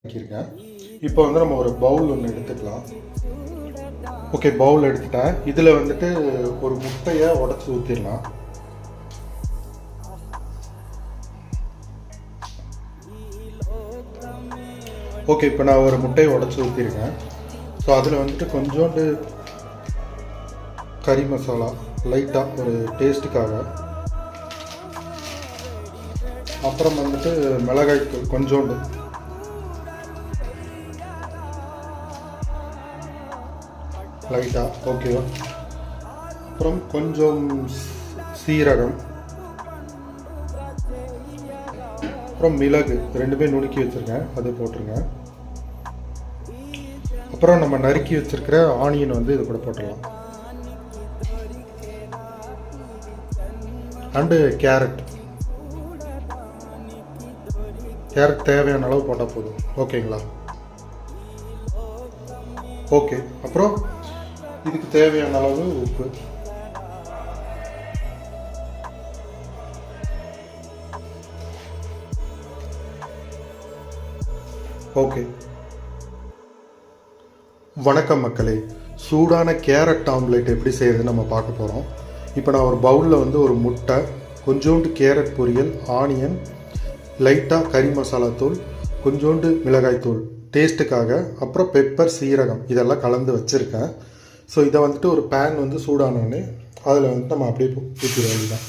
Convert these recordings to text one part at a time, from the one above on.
வச்சுருக்கேன். இப்போ வந்து நம்ம ஒரு பவுல் ஒன்று எடுத்துக்கலாம். ஓகே, பவுல் எடுத்துட்டேன். இதில் வந்துட்டு ஒரு முட்டையை உடச்சி ஊற்றிடலாம். ஓகே, இப்போ நான் ஒரு முட்டையை உடச்சி ஊற்றிருக்கேன். ஸோ அதில் வந்துட்டு கொஞ்சோண்டு கறி மசாலா லைட்டாக ஒரு டேஸ்ட்டுக்காக, அப்புறம் வந்துட்டு மிளகாய்த்தூள் கொஞ்சோண்டு, லைட்டாக ஓகேவா, அப்புறம் கொஞ்சம் சீரகம், அப்புறம் மிளகு ரெண்டுமே நுணுக்கி வச்சுருக்கேன், அதை போட்டுருங்க. அப்புறம் நம்ம நறுக்கி வச்சுருக்கிற ஆனியன் வந்து இது கூட போட்டுடலாம். அண்டு கேரட் தேவையான அளவு போட்டால் போதும். ஓகேங்களா? ஓகே, அப்புறம் இதுக்கு தேவையான அளவு உப்பு, ஓகே. வணக்கம் மக்களே, சூடான கேரட் ஆம்லேட் எப்படி செய்யறதுன்னு நம்ம பார்க்க போகிறோம். இப்போ நான் ஒரு பவுலில் வந்து ஒரு முட்டை, கொஞ்சோண்டு கேரட் பொரியல், ஆனியன், லைட்டாக கறி மசாலா தூள், கொஞ்சோண்டு மிளகாய் தூள் டேஸ்ட்டுக்காக, அப்புறம் பெப்பர், சீரகம் இதெல்லாம் கலந்து வச்சுருக்கேன். ஸோ இதை வந்துட்டு ஒரு பேன் வந்து சூடானோடனே அதில் வந்துட்டு நம்ம அப்படியே ஊற்றிட வேண்டியதான்.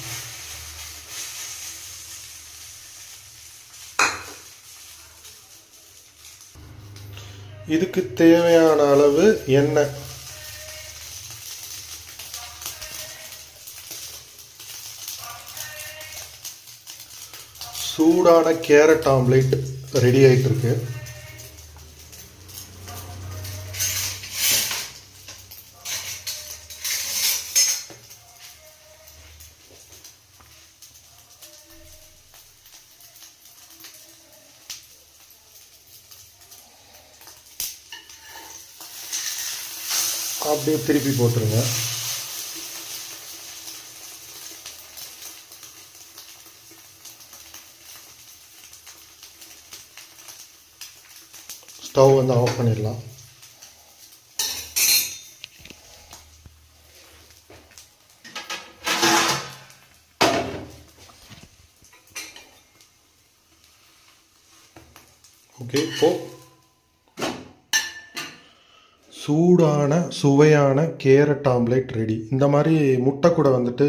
இதுக்கு தேவையான அளவு எண்ணெய், சூடான கேரட் ஆம்லேட் ரெடி ஆகிட்டு இருக்கு. அப்படியே திருப்பி போட்டுருங்க. ஸ்டவ் வந்து ஆஃப் பண்ணிடலாம். ஓகே, இப்போ சூடான சுவையான கேரட் ஆம்லேட் ரெடி. இந்த மாதிரி முட்டை கூட வந்துட்டு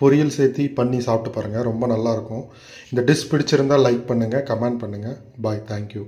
பொரியல் சேர்த்து பண்ணி சாப்பிட்டு பாருங்கள், ரொம்ப நல்லாயிருக்கும். இந்த டிஷ் பிடிச்சிருந்தால் லைக் பண்ணுங்கள், கமெண்ட் பண்ணுங்கள். பாய், தேங்க்யூ.